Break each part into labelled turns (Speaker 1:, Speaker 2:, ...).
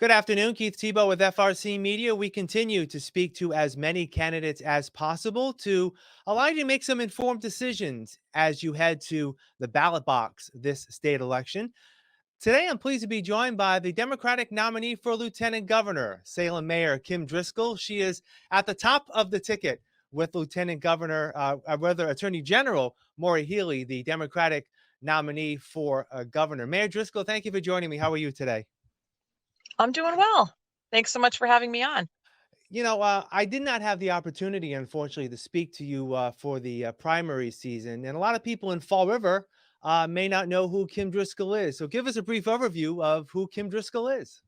Speaker 1: Good afternoon, Keith Tebow with FRC Media. We continue to speak to as many candidates as possible to allow you to make some informed decisions as you head to the ballot box this state election. Today, I'm pleased to be joined by the Democratic nominee for Lieutenant Governor, Salem Mayor Kim Driscoll. She is at the top of the ticket with Lieutenant Governor, rather Attorney General Maura Healey, the Democratic nominee for governor. Mayor Driscoll, thank you for joining me. How are you today?
Speaker 2: I'm doing well. Thanks so much for having me on.
Speaker 1: I did not have the opportunity, unfortunately, to speak to you for the primary season. And a lot of people in Fall River may not know who Kim Driscoll is. So give us a brief overview of who Kim Driscoll is.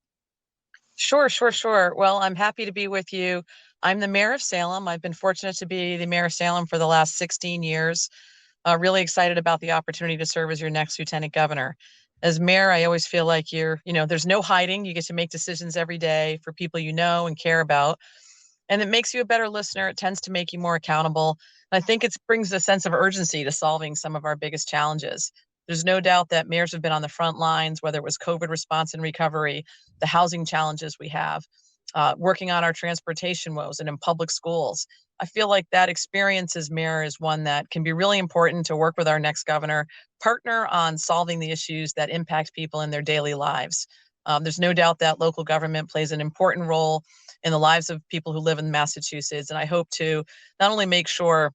Speaker 2: Sure. Well, I'm happy to be with you. I'm the mayor of Salem. I've been fortunate to be the mayor of Salem for the last 16 years. Really excited about the opportunity to serve as your next lieutenant governor. As mayor, I always feel like there's no hiding. You get to make decisions every day for people you know and care about. And it makes you a better listener. It tends to make you more accountable. And I think it brings a sense of urgency to solving some of our biggest challenges. There's no doubt that mayors have been on the front lines, whether it was COVID response and recovery, the housing challenges we have, working on our transportation woes and in public schools. I feel like that experience as mayor is one that can be really important to work with our next governor, partner on solving the issues that impact people in their daily lives. There's no doubt that local government plays an important role in the lives of people who live in Massachusetts. And I hope to not only make sure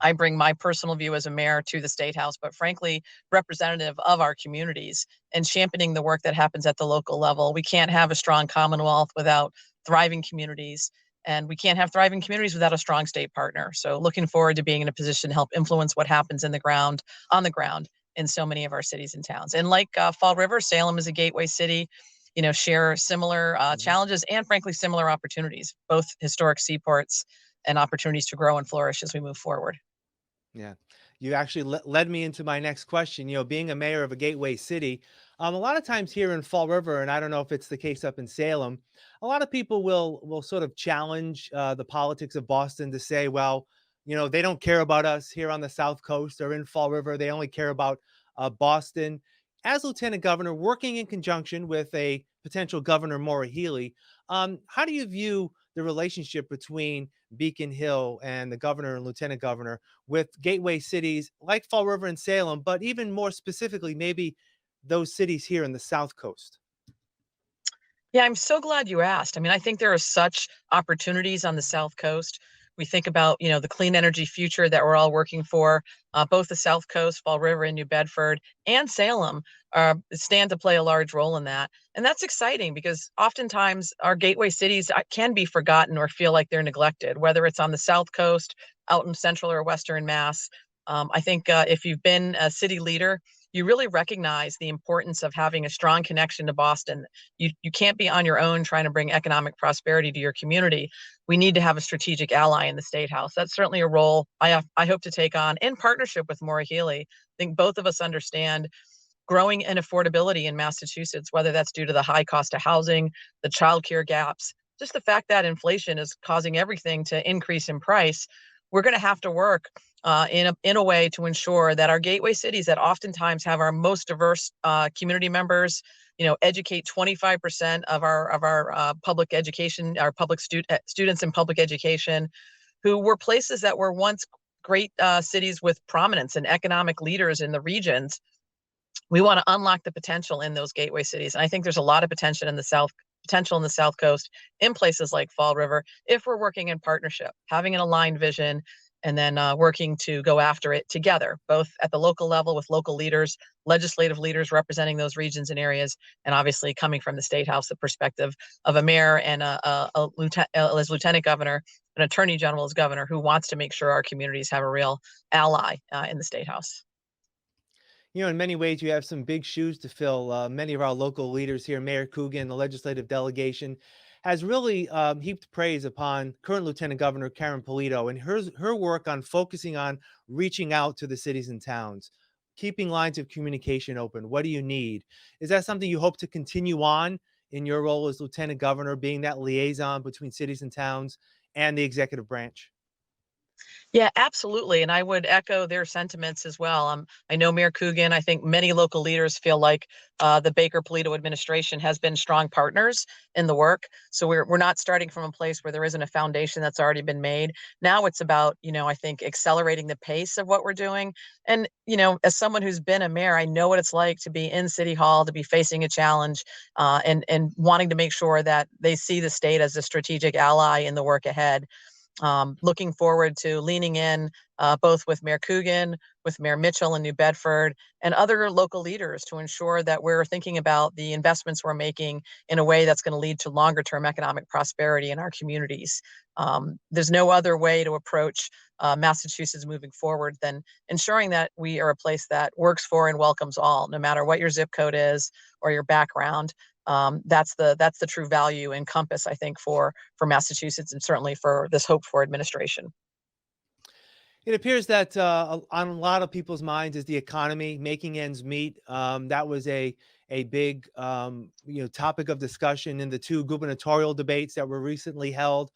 Speaker 2: I bring my personal view as a mayor to the state house, but frankly, representative of our communities and championing the work that happens at the local level. We can't have a strong Commonwealth without thriving communities. And we can't have thriving communities without a strong state partner. So looking forward to being in a position to help influence what happens on the ground in so many of our cities and towns. And like Fall River, Salem is a gateway city, share similar
Speaker 1: Mhm.
Speaker 2: challenges and frankly, similar opportunities, both historic seaports and opportunities to grow and flourish as we move forward.
Speaker 1: Yeah. You actually led me into my next question. Being a mayor of a gateway city, a lot of times here in Fall River, and I don't know if it's the case up in Salem, a lot of people will sort of challenge the politics of Boston to say, well, they don't care about us here on the South Coast or in Fall River. They only care about Boston. As lieutenant governor, working in conjunction with a potential governor, Maura Healey, how do you view the relationship between Beacon Hill and the governor and lieutenant governor with gateway cities like Fall River and Salem, but even more specifically, maybe those cities here in the South Coast?
Speaker 2: Yeah, I'm so glad you asked. I mean, I think there are such opportunities on the South Coast. We think about, the clean energy future that we're all working for. Both the South Coast, Fall River and New Bedford, and Salem stand to play a large role in that. And that's exciting because oftentimes our gateway cities can be forgotten or feel like they're neglected, whether it's on the South Coast, out in Central or Western Mass. I think if you've been a city leader, you really recognize the importance of having a strong connection to Boston. You can't be on your own trying to bring economic prosperity to your community. We need to have a strategic ally in the state house. That's certainly a role I hope to take on in partnership with Maura Healey. I think both of us understand growing inaffordability in Massachusetts, whether that's due to the high cost of housing, the childcare gaps, just the fact that inflation is causing everything to increase in price. We're going to have to work in a way to ensure that our gateway cities that oftentimes have our most diverse community members, educate 25% of our public education, our students in public education, who were places that were once great cities with prominence and economic leaders in the regions. We want to unlock the potential in those gateway cities, and I think there's a lot of potential in the South Coast, in places like Fall River, if we're working in partnership, having an aligned vision, and then working to go after it together, both at the local level with local leaders, legislative leaders representing those regions and areas, and obviously coming from the state house, the perspective of a mayor and as lieutenant governor, an attorney general as governor, who wants to make sure our communities have a real ally in the state house.
Speaker 1: In many ways, you have some big shoes to fill. Many of our local leaders here, Mayor Coogan, the legislative delegation, has really heaped praise upon current Lieutenant Governor Karen Polito and her work on focusing on reaching out to the cities and towns, keeping lines of communication open. What do you need? Is that something you hope to continue on in your role as Lieutenant Governor, being that liaison between cities and towns and the executive branch?
Speaker 2: Yeah, absolutely. And I would echo their sentiments as well. I know Mayor Coogan, I think many local leaders feel like the Baker-Polito administration has been strong partners in the work. So we're not starting from a place where there isn't a foundation that's already been made. Now it's about, I think accelerating the pace of what we're doing. And, as someone who's been a mayor, I know what it's like to be in City Hall, to be facing a challenge, and wanting to make sure that they see the state as a strategic ally in the work ahead. Looking forward to leaning in both with Mayor Coogan, with Mayor Mitchell in New Bedford, and other local leaders to ensure that we're thinking about the investments we're making in a way that's going to lead to longer term economic prosperity in our communities. There's no other way to approach Massachusetts moving forward than ensuring that we are a place that works for and welcomes all, no matter what your zip code is or your background. That's the true value and compass, I think, for Massachusetts and certainly for this hoped for administration.
Speaker 1: It appears that on a lot of people's minds is the economy, making ends meet. That was a big topic of discussion in the two gubernatorial debates that were recently held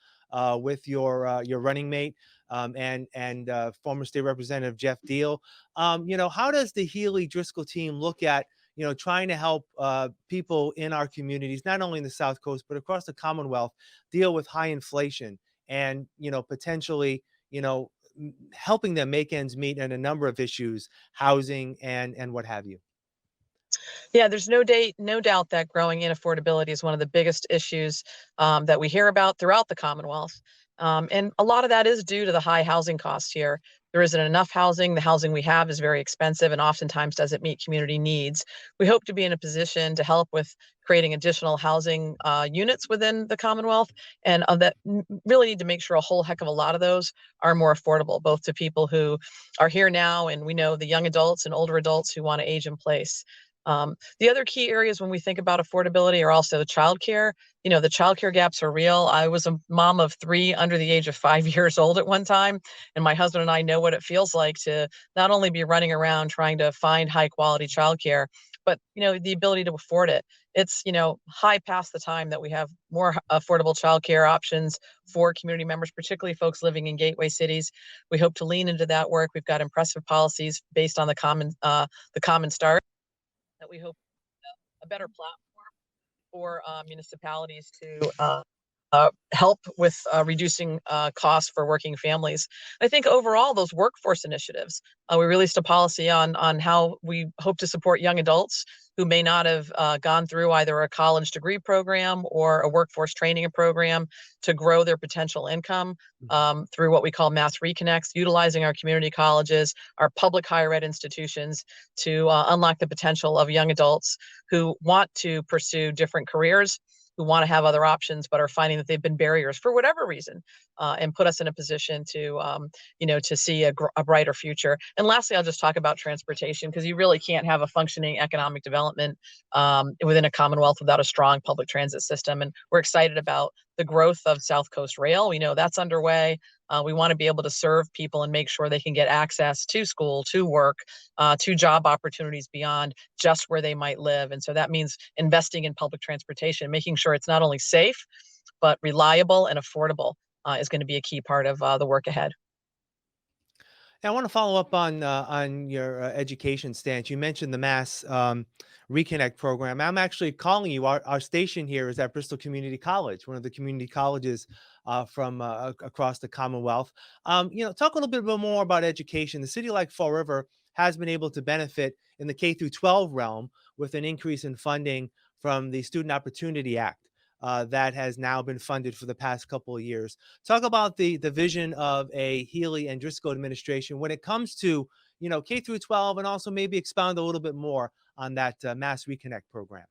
Speaker 1: with your running mate and former state representative Geoff Diehl. How does the Healey Driscoll team look at trying to help people in our communities, not only in the South Coast but across the Commonwealth, deal with high inflation and potentially helping them make ends meet in a number of issues, housing and what have you.
Speaker 2: Yeah, there's no doubt that growing inaffordability is one of the biggest issues that we hear about throughout the Commonwealth. And a lot of that is due to the high housing costs here. There isn't enough housing. The housing we have is very expensive and oftentimes doesn't meet community needs. We hope to be in a position to help with creating additional housing units within the Commonwealth, and that really need to make sure a whole heck of a lot of those are more affordable, both to people who are here now, and we know the young adults and older adults who want to age in place. The other key areas when we think about affordability are also the childcare. The childcare gaps are real. I was a mom of three under the age of 5 years old at one time, and my husband and I know what it feels like to not only be running around trying to find high quality childcare, but the ability to afford it. It's high past the time that we have more affordable childcare options for community members, particularly folks living in gateway cities. We hope to lean into that work. We've got impressive policies based on the Common Start that we hope a better platform for municipalities to help with reducing costs for working families. I think overall, those workforce initiatives, we released a policy on how we hope to support young adults who may not have gone through either a college degree program or a workforce training program to grow their potential income through what we call Mass Reconnects, utilizing our community colleges, our public higher ed institutions to unlock the potential of young adults who want to pursue different careers, who want to have other options, but are finding that they've been barriers for whatever reason, and put us in a position to see a brighter future. And lastly, I'll just talk about transportation, because you really can't have a functioning economic development within a Commonwealth without a strong public transit system. And we're excited about the growth of South Coast Rail. We know that's underway. We want to be able to serve people and make sure they can get access to school, to work, to job opportunities beyond just where they might live. And so that means investing in public transportation, making sure it's not only safe, but reliable and affordable is going to be a key part of the work ahead.
Speaker 1: I want to follow up on your education stance. You mentioned the Mass Reconnect program. I'm actually calling you. Our station here is at Bristol Community College, one of the community colleges from across the Commonwealth. Talk a little bit more about education. The city like Fall River has been able to benefit in the K through 12 realm with an increase in funding from the Student Opportunity Act. That has now been funded for the past couple of years. Talk about the vision of a Healey and Driscoll administration when it comes to K through 12, and also maybe expound a little bit more on that Mass Reconnect program.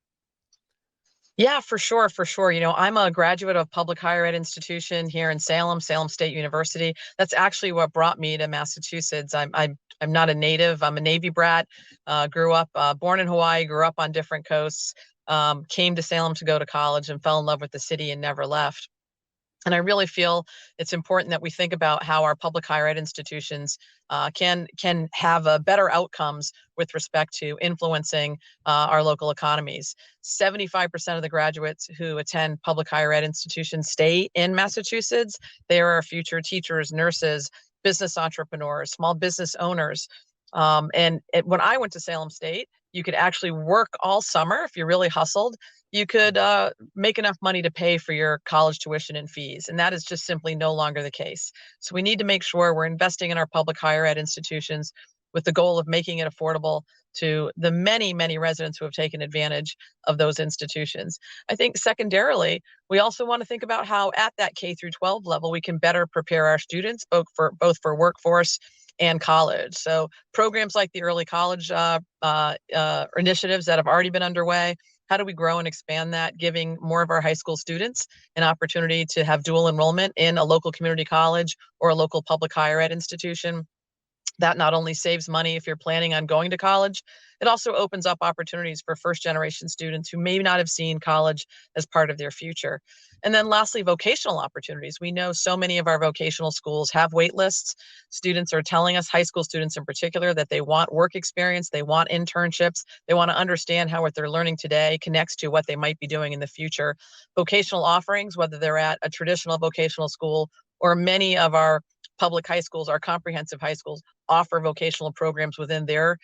Speaker 2: Yeah, for sure, for sure. I'm a graduate of public higher ed institution here in Salem, Salem State University. That's actually what brought me to Massachusetts. I'm not a native. I'm a Navy brat. Grew up, born in Hawaii, grew up on different coasts. Came to Salem to go to college and fell in love with the city and never left. And I really feel it's important that we think about how our public higher ed institutions can have better outcomes with respect to influencing our local economies. 75% of the graduates who attend public higher ed institutions stay in Massachusetts. They are our future teachers, nurses, business entrepreneurs, small business owners. When I went to Salem State, you could actually work all summer if you really hustled. You could make enough money to pay for your college tuition and fees. And that is just simply no longer the case. So we need to make sure we're investing in our public higher ed institutions with the goal of making it affordable to the many, many residents who have taken advantage of those institutions. I think secondarily, we also want to think about how at that K through 12 level, we can better prepare our students both for workforce and college. So programs like the early college initiatives that have already been underway, how do we grow and expand that, giving more of our high school students an opportunity to have dual enrollment in a local community college or a local public higher ed institution? That not only saves money if you're planning on going to college, it also opens up opportunities for first generation students who may not have seen college as part of their future. And then lastly, vocational opportunities. We know so many of our vocational schools have wait lists. Students are telling us, high school students in particular, that they want work experience, they want internships, they want to understand how what they're learning today connects to what they might be doing in the future. Vocational offerings, whether they're at a traditional vocational school or many of our public high schools, our comprehensive high schools, offer vocational programs within their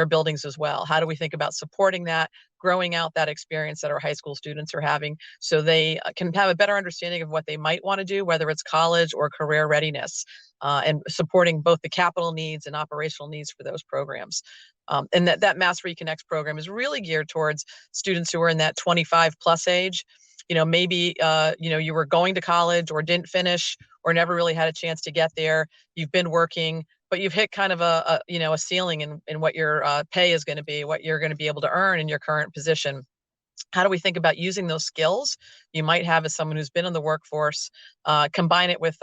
Speaker 2: buildings as well. How do we think about supporting that, growing out that experience that our high school students are having so they can have a better understanding of what they might want to do, whether it's college or career readiness, and supporting both the capital needs and operational needs for those programs. And that Mass Reconnects program is really geared towards students who are in that 25 plus age. Maybe you were going to college or didn't finish or never really had a chance to get there. You've been working, but you've hit kind of a ceiling in what your pay is going to be, what you're going to be able to earn in your current position. How do we think about using those skills you might have as someone who's been in the workforce, combine it with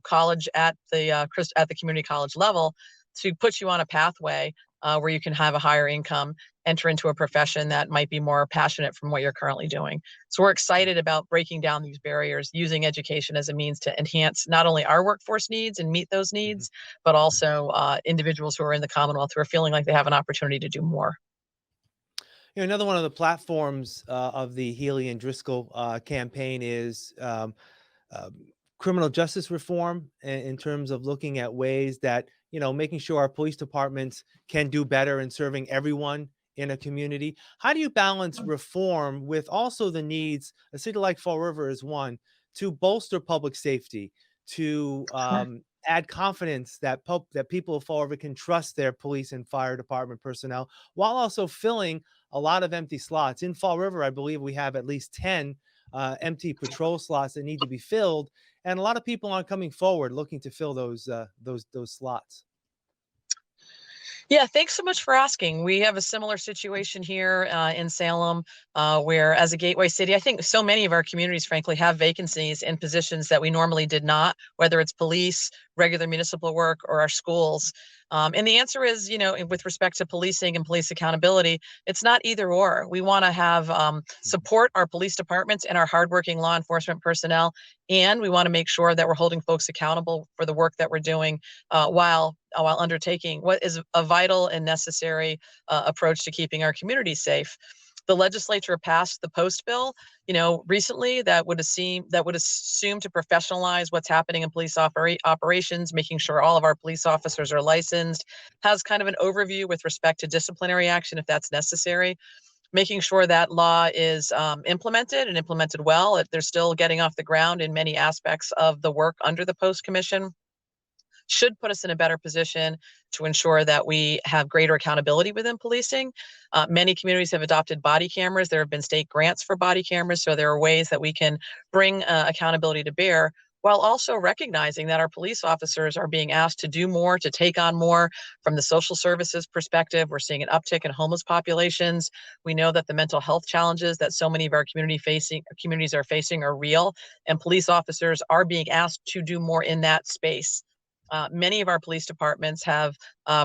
Speaker 2: college at the community college level to put you on a pathway where you can have a higher income, enter into a profession that might be more passionate from what you're currently doing. So we're excited about breaking down these barriers, using education as a means to enhance not only our workforce needs and meet those needs, but also individuals who are in the Commonwealth who are feeling like they have an opportunity to do more.
Speaker 1: Another one of the platforms of the Healey and Driscoll campaign is um, criminal justice reform in terms of looking at ways that, making sure our police departments can do better in serving everyone in a community. How do you balance reform with also the needs? A city like Fall River is one, to bolster public safety, to add confidence that that people of Fall River can trust their police and fire department personnel, while also filling a lot of empty slots. In Fall River, I believe we have at least 10 empty patrol slots that need to be filled, and a lot of people aren't coming forward looking to fill those slots.
Speaker 2: Yeah, thanks so much for asking. We have a similar situation here in Salem, where as a gateway city, I think so many of our communities, frankly, have vacancies in positions that we normally did not, whether it's police, regular municipal work, or our schools. And the answer is, with respect to policing and police accountability, it's not either or. We want to have support our police departments and our hardworking law enforcement personnel, and we want to make sure that we're holding folks accountable for the work that we're doing while undertaking what is a vital and necessary approach to keeping our communities safe. The legislature passed the post bill, recently that would assume to professionalize what's happening in police operations, making sure all of our police officers are licensed, has kind of an overview with respect to disciplinary action if that's necessary, making sure that law is implemented and implemented well. They're still getting off the ground in many aspects of the work under the Post Commission. Should put us in a better position to ensure that we have greater accountability within policing. Many communities have adopted body cameras. There have been state grants for body cameras, so there are ways that we can bring accountability to bear, while also recognizing that our police officers are being asked to do more, to take on more. From the social services perspective, we're seeing an uptick in homeless populations. We know that the mental health challenges that so many of our communities are facing are real, and police officers are being asked to do more in that space. Many of our police departments have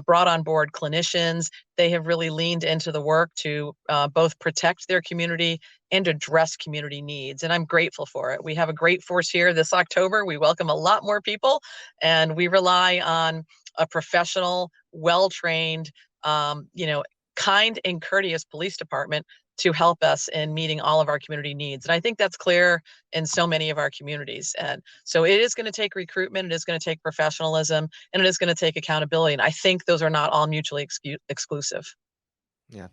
Speaker 2: brought on board clinicians. They have really leaned into the work to both protect their community and address community needs. And I'm grateful for it. We have a great force here this October. We welcome a lot more people, and we rely on a professional, well-trained, kind and courteous police department to help us in meeting all of our community needs. And I think that's clear in so many of our communities. And so it is going to take recruitment, it is going to take professionalism, and it is going to take accountability. And I think those are not all mutually exclusive.
Speaker 1: Yeah.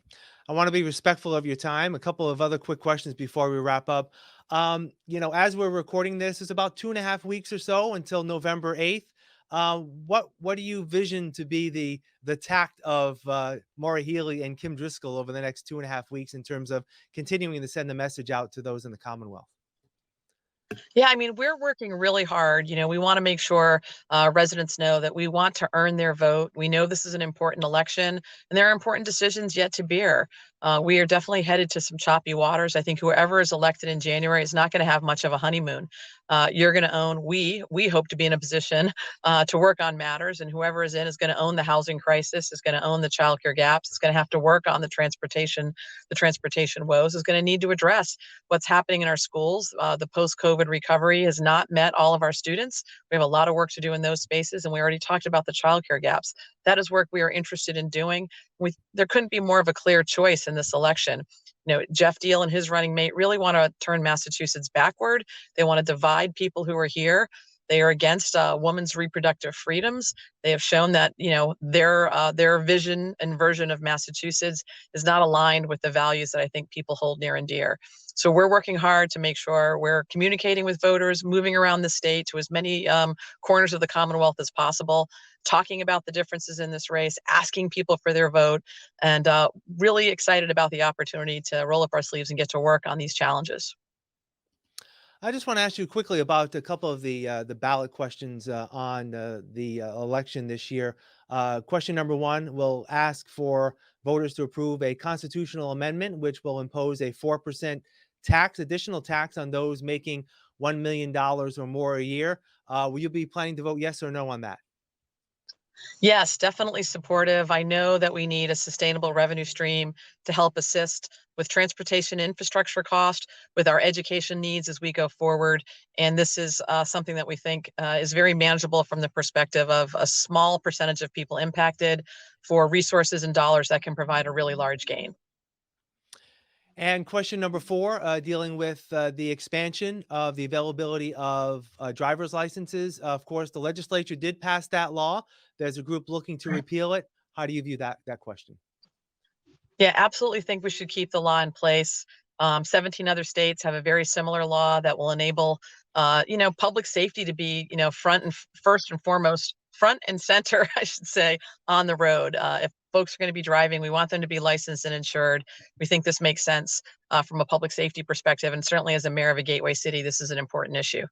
Speaker 1: I want to be respectful of your time. A couple of other quick questions before we wrap up. As we're recording this, it's about 2.5 weeks or so until November 8th. What do you vision to be the tact of Maura Healey and Kim Driscoll over the next 2.5 weeks in terms of continuing to send the message out to those in the Commonwealth?
Speaker 2: Yeah, I mean, we're working really hard. We want to make sure residents know that we want to earn their vote. We know this is an important election, and there are important decisions yet to bear. We are definitely headed to some choppy waters. I think whoever is elected in January is not going to have much of a honeymoon. You're going to own. We hope to be in a position to work on matters, and whoever is in is going to own the housing crisis, is going to own the childcare gaps, is going to have to work on the transportation woes, is going to need to address what's happening in our schools. The post-COVID recovery has not met all of our students. We have a lot of work to do in those spaces, and we already talked about the childcare gaps. That is work we are interested in doing. There couldn't be more of a clear choice in this election. Geoff Diehl and his running mate really want to turn Massachusetts backward. They want to divide people who are here. They are against women's reproductive freedoms. They have shown that their vision and version of Massachusetts is not aligned with the values that I think people hold near and dear. So we're working hard to make sure we're communicating with voters, moving around the state to as many corners of the Commonwealth as possible, talking about the differences in this race, asking people for their vote, and really excited about the opportunity to roll up our sleeves and get to work on these challenges.
Speaker 1: I just want to ask you quickly about a couple of the ballot questions on the election this year. Question number one will ask for voters to approve a constitutional amendment which will impose a 4% additional tax on those making $1 million or more a year. Will you be planning to vote yes or no on that?
Speaker 2: Yes, definitely supportive. I know that we need a sustainable revenue stream to help assist with transportation infrastructure cost, with our education needs as we go forward. And this is something that we think is very manageable from the perspective of a small percentage of people impacted for resources and dollars that can provide a really large gain.
Speaker 1: And question number four, dealing with the expansion of the availability of driver's licenses. Of course, the legislature did pass that law. There's a group looking to repeal it. How do you view that question?
Speaker 2: Yeah, absolutely think we should keep the law in place. 17 other states have a very similar law that will enable, public safety to be, first and foremost, front and center, I should say, on the road. If folks are going to be driving, we want them to be licensed and insured. We think this makes sense from a public safety perspective, and certainly as a mayor of a gateway city, this is an important issue.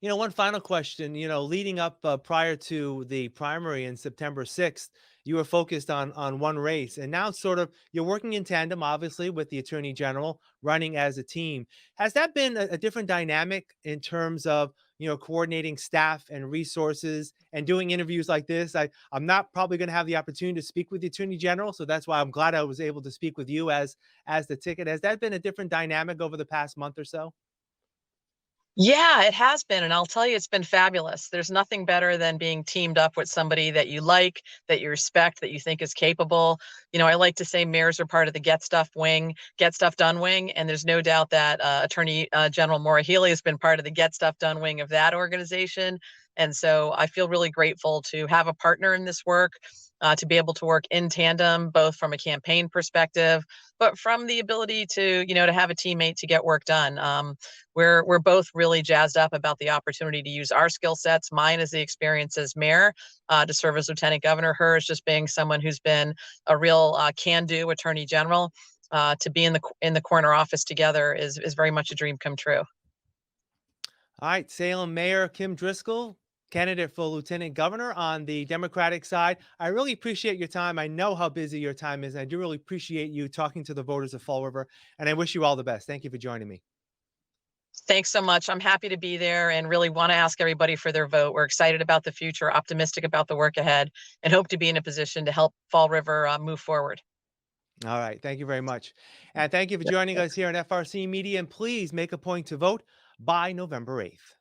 Speaker 1: One final question, leading up prior to the primary in September 6th, you were focused on one race, and now sort of you're working in tandem, obviously, with the Attorney General, running as a team. Has that been a different dynamic in terms of, coordinating staff and resources and doing interviews like this? I'm not probably going to have the opportunity to speak with the Attorney General, so that's why I'm glad I was able to speak with you as the ticket. Has that been a different dynamic over the past month or so?
Speaker 2: Yeah, it has been, and I'll tell you, it's been fabulous. There's nothing better than being teamed up with somebody that you like, that you respect, that you think is capable. I like to say mayors are part of the Get Stuff Done wing, and there's no doubt that Attorney General Maura Healey has been part of the Get Stuff Done wing of that organization. And so I feel really grateful to have a partner in this work, to be able to work in tandem, both from a campaign perspective, but from the ability to have a teammate to get work done. We're both really jazzed up about the opportunity to use our skill sets. Mine is the experience as mayor, to serve as lieutenant governor. Hers just being someone who's been a real can-do attorney general. To be in the corner office together is very much a dream come true.
Speaker 1: All right, Salem Mayor Kim Driscoll, candidate for lieutenant governor on the Democratic side. I really appreciate your time. I know how busy your time is. And I do really appreciate you talking to the voters of Fall River, and I wish you all the best. Thank you for joining me.
Speaker 2: Thanks so much. I'm happy to be there and really want to ask everybody for their vote. We're excited about the future, optimistic about the work ahead, and hope to be in a position to help Fall River move forward.
Speaker 1: All right, thank you very much. And thank you for joining us here on FRC Media. And please make a point to vote by November 8th.